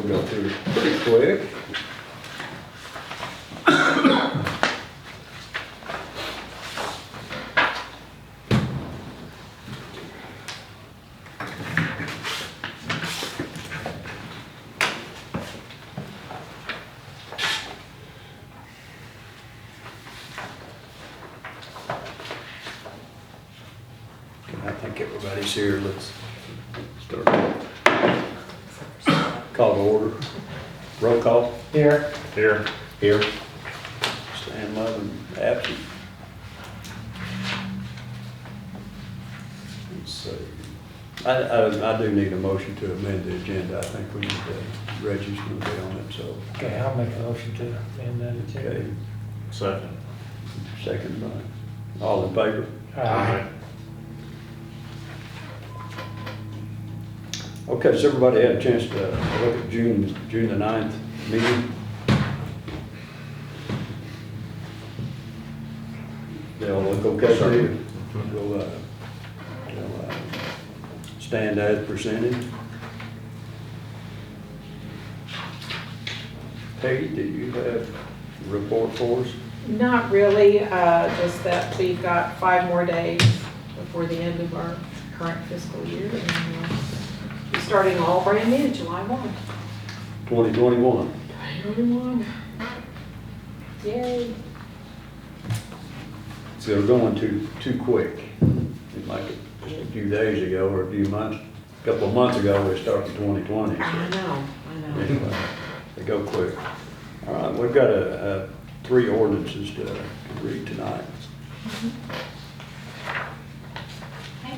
we'll go through it pretty quick. I think everybody's here. Let's start. Call to order. Roll call. Here. Here. Here. Stan Lovin absent. Let's see. I do need a motion to amend the agenda. I think we need to Reggie's going to be on it, so. Okay, I'll make a motion to amend that agenda. Okay, Second. second by, all in favor? Aye. Okay, so everybody had a chance to look at June the 9th meeting? They all look okay to you? We'll stand as presented. Peggy, do you have a report for us? Not really, just that we've got 5 more days before the end of our current fiscal year. And we're starting all brand new July 1. 2021. 2021. Yay. So they're going too quick. Like just a few days ago or a couple of months ago, we started 2020. So. I know. Anyway, they go quick. All right, we've got 3 ordinances to read tonight. Okay.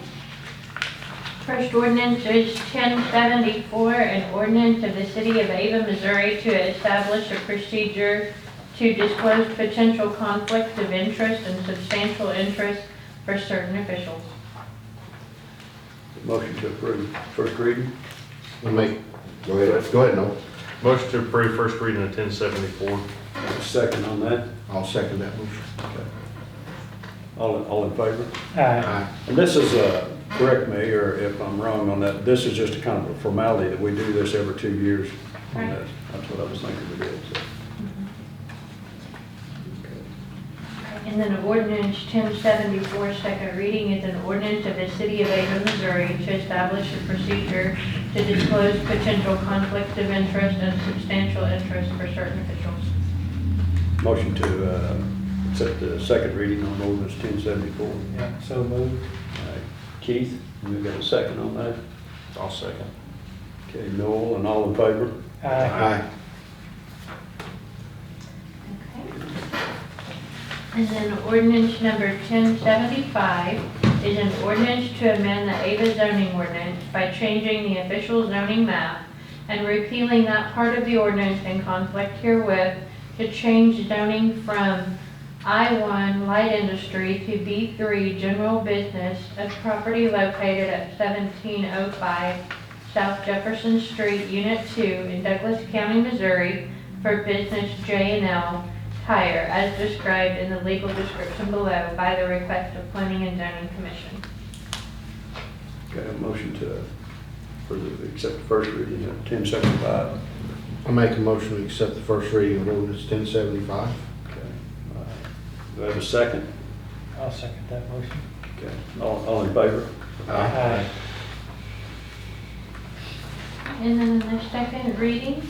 First ordinance is 1074, an ordinance of the City of Ava, Missouri to establish a procedure to disclose potential conflicts of interest and substantial interest for certain officials. Motion to approve. First reading. Go ahead, no. Motion to approve first reading of 1074. Second on that. I'll second that motion. Okay. All in favor? Aye. And this is, correct me or if I'm wrong on that, this is just a kind of a formality that we do this every 2 years. Right. That's what I was thinking we did. So. And then ordinance 1074, second reading, is an ordinance of the City of Ava, Missouri to establish a procedure to disclose potential conflicts of interest and substantial interest for certain officials. Motion to accept the second reading on ordinance 1074. Yeah, so moved. All right. Keith, you got a second on that? I'll second. Okay, Noel, and all in favor? Aye. Okay. And then ordinance number 1075 is an ordinance to amend the Ava zoning ordinance by changing the official zoning map and repealing that part of the ordinance in conflict herewith to change zoning from I-1 light industry to B3 general business of property located at 1705 South Jefferson Street, Unit 2 in Douglas County, Missouri for business J&L Tire as described in the legal description below by the request of Planning and Zoning Commission. Okay, a motion to accept the first reading of 1075. I'll make a motion to accept the first reading of ordinance 1075. Okay. Do I have a second? I'll second that motion. Okay. All in favor? Aye. And then the second reading,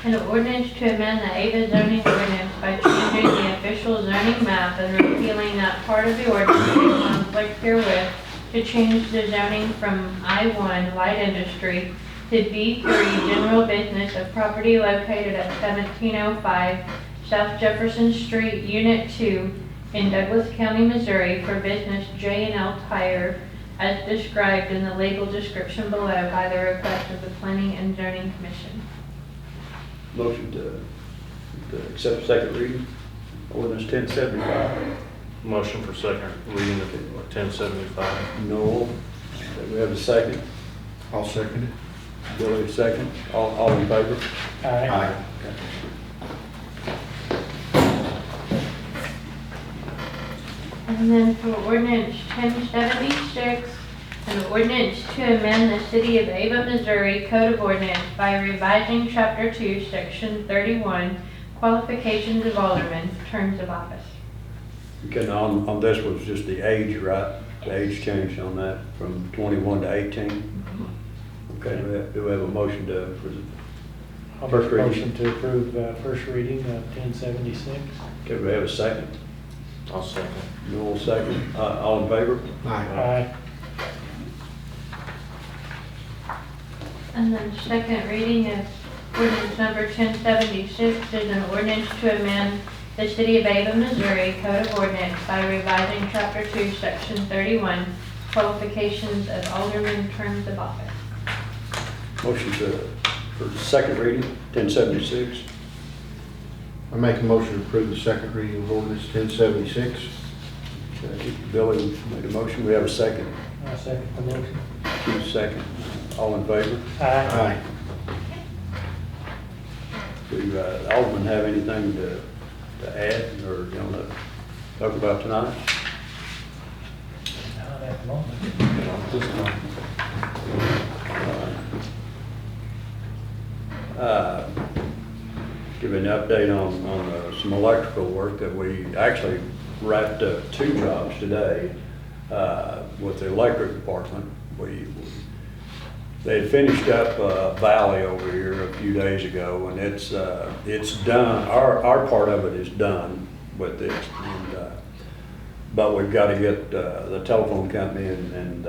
an ordinance to amend the Ava zoning ordinance by changing the official zoning map and repealing that part of the ordinance in conflict herewith to change the zoning from I-1 light industry to B3 general business of property located at 1705 South Jefferson Street, Unit 2 in Douglas County, Missouri for business J&L Tire as described in the legal description below by the request of the Planning and Zoning Commission. Motion to accept second reading, ordinance 1075. Motion for second reading of 1075. Noel, do we have a second? I'll second it. Billy, second. All in favor? Aye. Okay. And then for ordinance 1076, An ordinance to amend the City of Ava, Missouri Code of Ordinance by revising Chapter 2, Section 31, Qualifications of Aldermen, Terms of Office. Okay, on this was just the age, right? The age changed on that from 21 to 18? Okay, do we have a motion for the I'll first make a reading? motion to approve first reading of 1076. Okay, we have a second? I'll second. Newell, second. All in favor? Aye. And then second reading of ordinance number 1076 is an ordinance to amend the City of Ava, Missouri Code of Ordinance by revising Chapter 2, Section 31, Qualifications of Aldermen, Terms of Office. Motion for second reading, 1076. I make a motion to approve the second reading of ordinance 1076. Okay, Billy made a motion, we have a second. I'll second the motion. Keith, second. All in favor? Aye. Do Alderman have anything to add or you want to talk about tonight? Not at the moment. Give an update on some electrical work that we actually wrapped up 2 jobs today with the electric department. They had finished up Valley over here a few days ago, and it's done. Our part of it is done with this, but we've got to get the telephone company and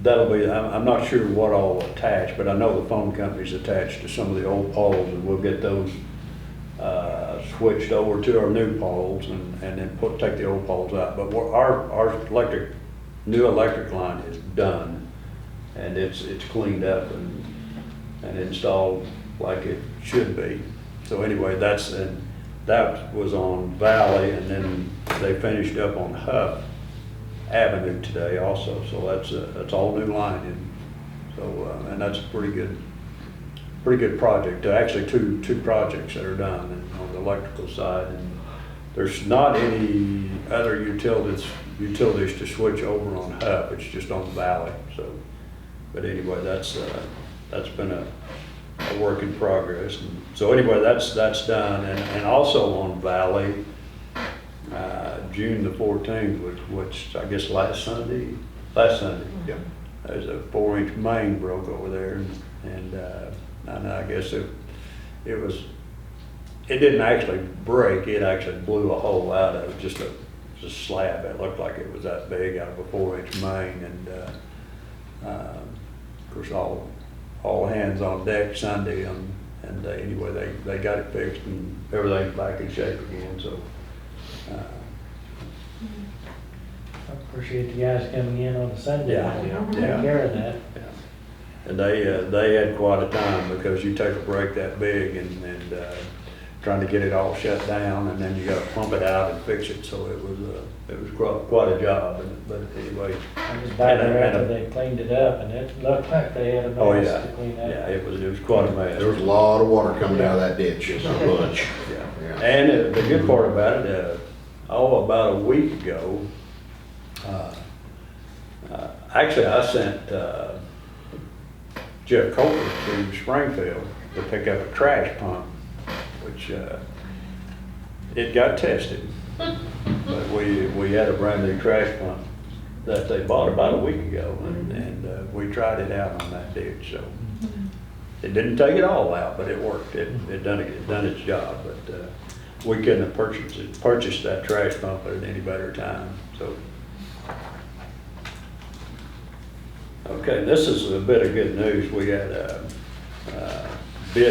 that'll be. I'm not sure what all attached, but I know the phone company's attached to some of the old poles, and we'll get those switched over to our new poles and then take the old poles out. But our new electric line is done. And it's cleaned up and installed like it should be. So anyway, that was on Valley, and then they finished up on Huff Avenue today also. So that's all new lining. So and that's a pretty good project. Actually, two projects that are done on the electrical side, and there's not any other utilities to switch over on Huff. It's just on Valley. So. But anyway, that's been a work in progress. And so anyway, that's done. And also on Valley, June the 14th, which I guess last Sunday, yeah, there's a 4-inch main broke over there, and I guess it didn't actually break. It actually blew a hole out of it, just a slab. It looked like it was that big out of a 4-inch main, and. Of course, all hands on deck Sunday, and anyway, they got it fixed and everything's back in shape again. So I appreciate the guys coming in on a Sunday. Yeah. Take care of that. and they had quite a time, because you take a break that big and trying to get it all shut down, and then you got to pump it out and fix it. So it was quite a job. But anyway, I was by there after they cleaned it up, and it looked like they had a oh mess yeah, to clean up. yeah, it was quite a mess. There was a lot of water coming out of that ditch, just a bunch. Yeah. And the good part about it, about a week ago, actually I sent Jeff Coker to Springfield to pick up a trash pump, which it got tested. But we had a brand new trash pump that they bought about a week ago, and we tried it out on that ditch. So it didn't take it all out, but it worked. It done its job. But we couldn't have purchased that trash pump at any better time. So okay, this is a bit of good news. We had a we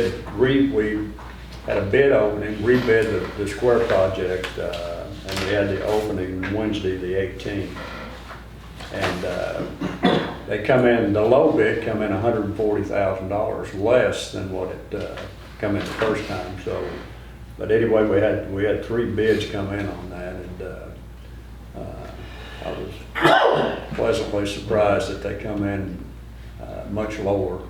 had a bid opening, rebid the square project, and we had the opening Wednesday the 18th. And they come in, the low bid come in $140,000 less than what it come in the first time. So, but anyway, we had 3 bids come in on that, and I was pleasantly surprised that they come in much lower.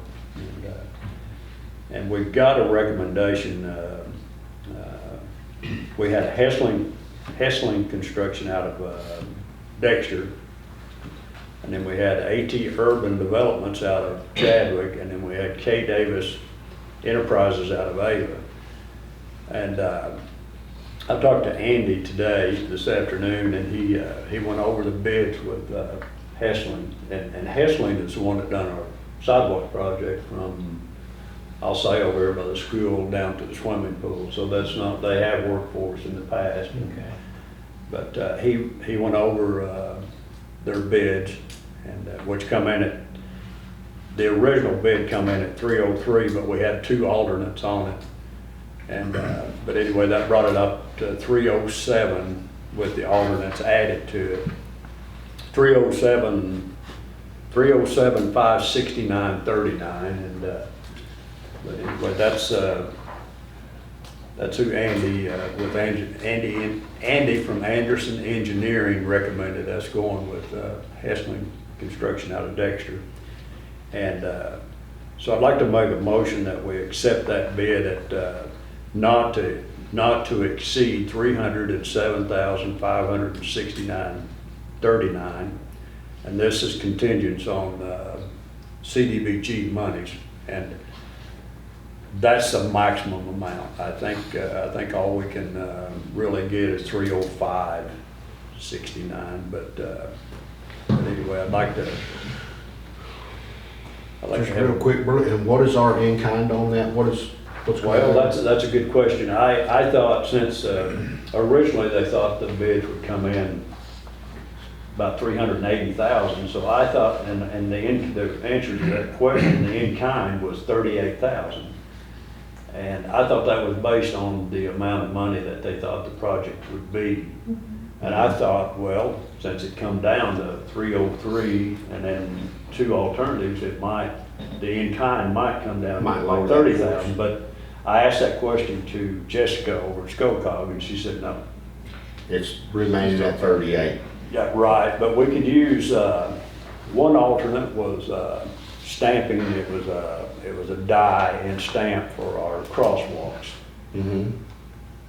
And we've got a recommendation. We had Hessling Construction out of Dexter, And then we had AT Urban Developments out of Chadwick, and then we had K Davis Enterprises out of Ava. And I talked to Andy this afternoon, and he went over the bids with Hessling. And Hessling is the one that done our sidewalk project from, I'll say, over here by the school down to the swimming pool. So that's not, they have worked for us in the past. Okay. But he went over their bids, and which come in at, the original bid come in at 303, but we had 2 alternates on it. And but anyway, that brought it up to 307 with the alternates added to it. 307 569 39, and but anyway, that's who Andy with Andy from Anderson Engineering recommended us going with Hessling Construction out of Dexter. And so I'd like to make a motion that we accept that bid at not to exceed $307,569.39, and this is contingent on CDBG monies, and that's the maximum amount. I think all we can really get is 305.69, but anyway, I'd like to Just real quick, Bert, and what is our in-kind on that? What's going Well, on? that's a good question. I thought, since originally they thought the bids would come in about 380,000, so I thought, and the answer to that question, the in-kind was 38,000. And I thought that was based on the amount of money that they thought the project would be. And I thought, well, since it come down to 303 and then 2 alternatives, the in-kind might come down to like 30,000. But I asked that question to Jessica over at Skokog, and she said no. It's remaining at 38. Yeah, right, but we could use, one alternate was stamping. It was a die and stamp for our crosswalks. Mm-hmm.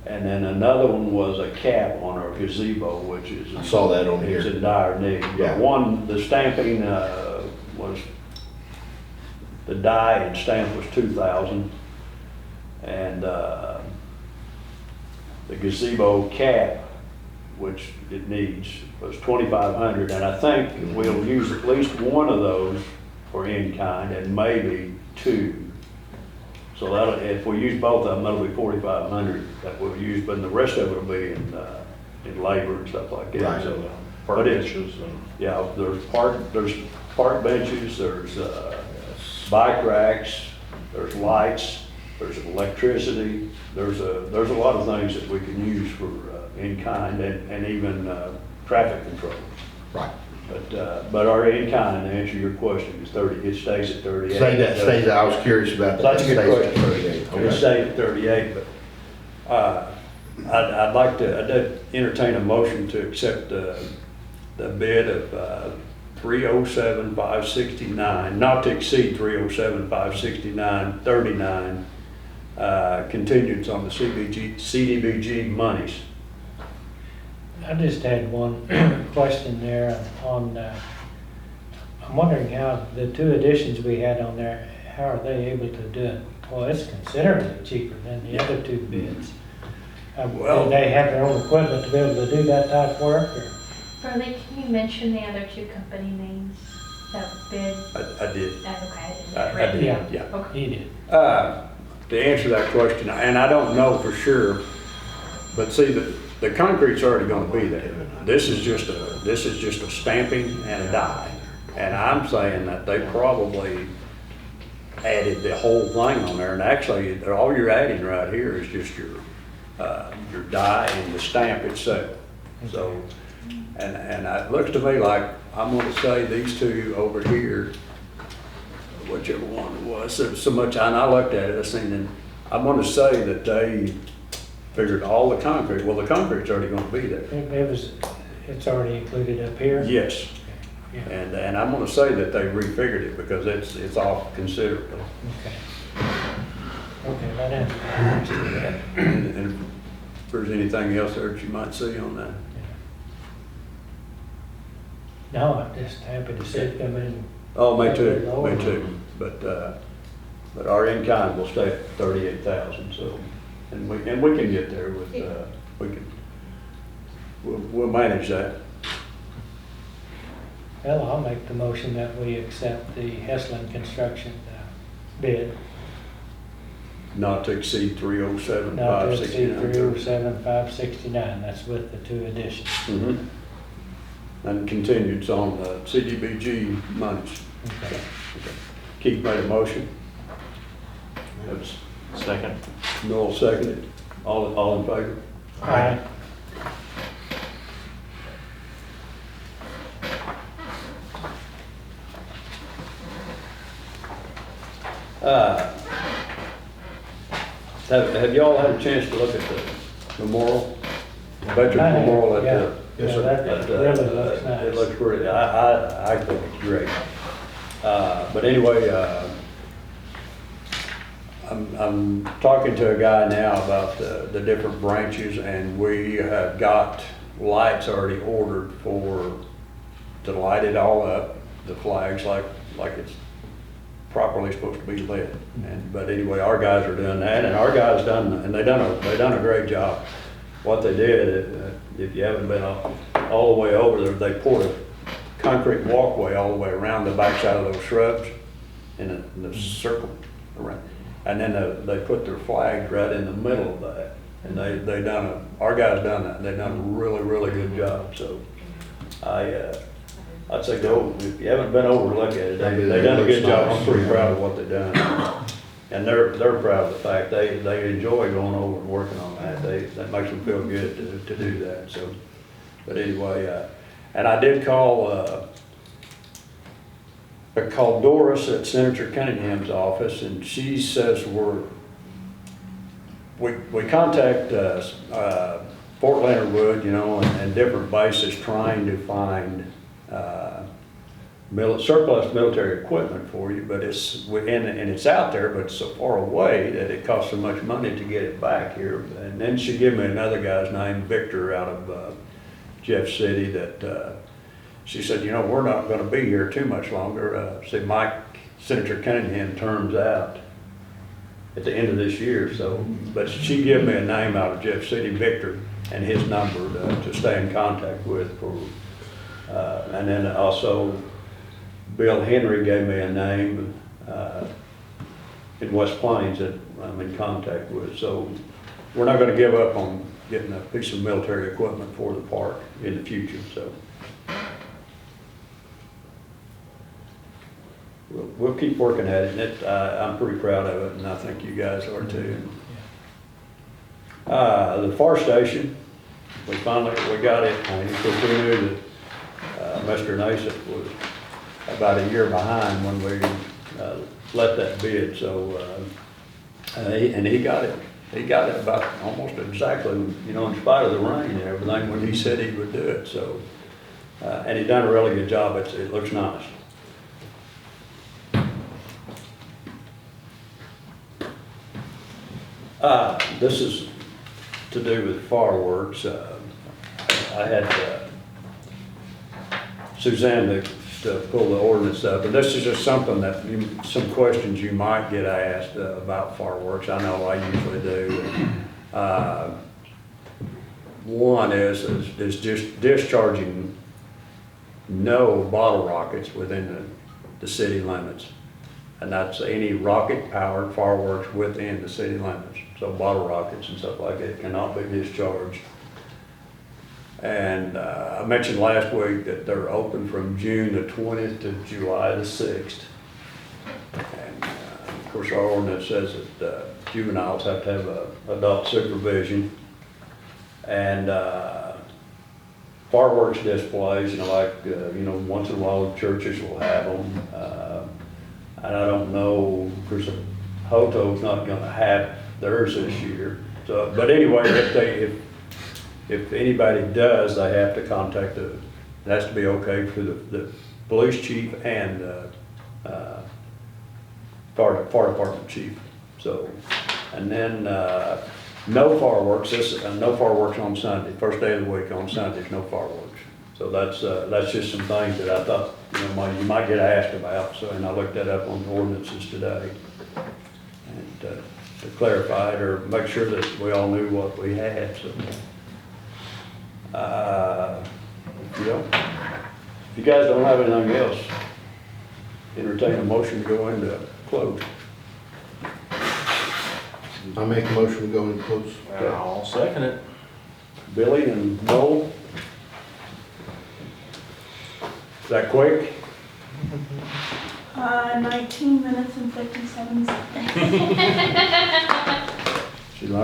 And then another one was a cap on our gazebo, which is. I saw that on here. It's in dire need. Yeah. The stamping was, the die and stamp was 2,000. And the gazebo cap, which it needs, was 2,500. And I think we'll use at least one of those for in-kind and maybe 2. So that'll, if we use both of them, that'll be 4,500 that we'll use, but the rest of it will be in labor and stuff like that. Right. So, Park but benches and. yeah, there's park benches, there's bike racks, there's lights, there's electricity, there's a lot of things that we can use for in-kind and even traffic control. Right. But our in-kind, to answer your question, is 30. It stays at 38. Stays, I was curious about that. That's a good Stays at question. 38. It Okay. stayed at 38, but I'd entertain a motion to accept the bid of 307,569, not to exceed 307,569.39, contingent on the CDBG monies. I just had one question there on, I'm wondering how the 2 additions we had on there, how are they able to do it? Well, it's considerably cheaper than the other 2 bids. Well- Do they have their own equipment to be able to do that type of work, or? Burley, can you mention the other 2 company names that bid? I did. Okay, I I did, didn't. yeah. Okay. He did. To answer that question, and I don't know for sure, but see, the concrete's already gonna be there. This is just a stamping and a die. And I'm saying that they probably added the whole thing on there, and actually, all you're adding right here is just your die and the stamp itself. So, and it looks to me like, I'm gonna say these 2 over here, whichever one it was, so much, and I looked at it, I seen, and I'm gonna say that they figured all the concrete, well, the concrete's already gonna be there. It's already included up here? Yes, Yeah. and I'm gonna say that they refigured it because it's off considerably. Okay. Okay, that answers that. And if there's anything else there that you might see on that. No, I'm just happy to see it come in. Oh, me too. But our in-kind will stay at 38,000, so, and we can get there with, we'll manage that. Well, I'll make the motion that we accept the Heslin Construction bid, Not to exceed 307, not to exceed 569. 307,569. That's with the 2 additions. Mhm. And continued on the CDBG monies. Okay. Keith made a motion. That's Second. Noel seconded. All in favor? Aye. Have y'all had a chance to look at the memorial? Veterans I have, Memorial at yeah. the. Yes, sir. That really looks nice. It looks pretty, I think it's great. But anyway, I'm talking to a guy now about the different branches, and we have got lights already ordered to light it all up, the flags like it's properly supposed to be lit. But anyway, our guys are doing that, and our guys they done a great job. What they did, if you haven't been all the way over there, they poured a concrete walkway all the way around the backside of those shrubs in the circle around. And then they put their flags right in the middle of that. And our guys done that. They done a really, really good job. So I'd say go, if you haven't been over to look at it, they done a good job. I'm pretty proud of what they done. And they're proud of the fact they enjoy going over and working on that. That makes them feel good to do that. So, but anyway, and I did call Doris at Senator Cunningham's office, and she says we contact Fort Leonard Wood, and different bases trying to find surplus military equipment for you, but it's out there, but it's so far away that it costs so much money to get it back here. And then she gave me another guy's name, Victor, out of Jeff City, that she said, we're not going to be here too much longer. See, Senator Cunningham terms out at the end of this year, but she gave me a name out of Jeff City, Victor, and his number to stay in contact with. And then also Bill Henry gave me a name in West Plains that I'm in contact with. So we're not going to give up on getting a piece of military equipment for the park in the future. So we'll keep working at it. And I'm pretty proud of it, and I think you guys are too. The fire station, we got it. And of course, we knew that Mr. Nasip was about a year behind when we let that bid. So and he got it. He got it about almost exactly, in spite of the rain and everything, when he said he would do it. So and he done a really good job. It looks nice. This is to do with fireworks. I had Suzanne to pull the ordinance up, and this is just something that some questions you might get asked about fireworks. I know I usually do. One is just discharging no bottle rockets within the city limits. And that's any rocket-powered fireworks within the city limits. So bottle rockets and stuff like that cannot be discharged. And I mentioned last week that they're open from June the 20th to July the 6th. And of course, our ordinance says that juveniles have to have adult supervision. And fireworks displays, once in a while churches will have them. And I don't know, of course, Hoto's not going to have theirs this year. So, but anyway, if anybody does, they have to contact it has to be okay for the police chief and fire department chief. So, and then no fireworks. No fireworks on Sunday. First day of the week on Sundays, no fireworks. So that's just some things that I thought, you might get asked about, so, and I looked that up on the ordinances today. And to clarify it or make sure that we all knew what we had, so. If you guys don't have anything else, entertain a motion to go into close. I make a motion to go into close. I'll second it. Billy and Noel? Is that quick? 19 minutes and 57 seconds. She learned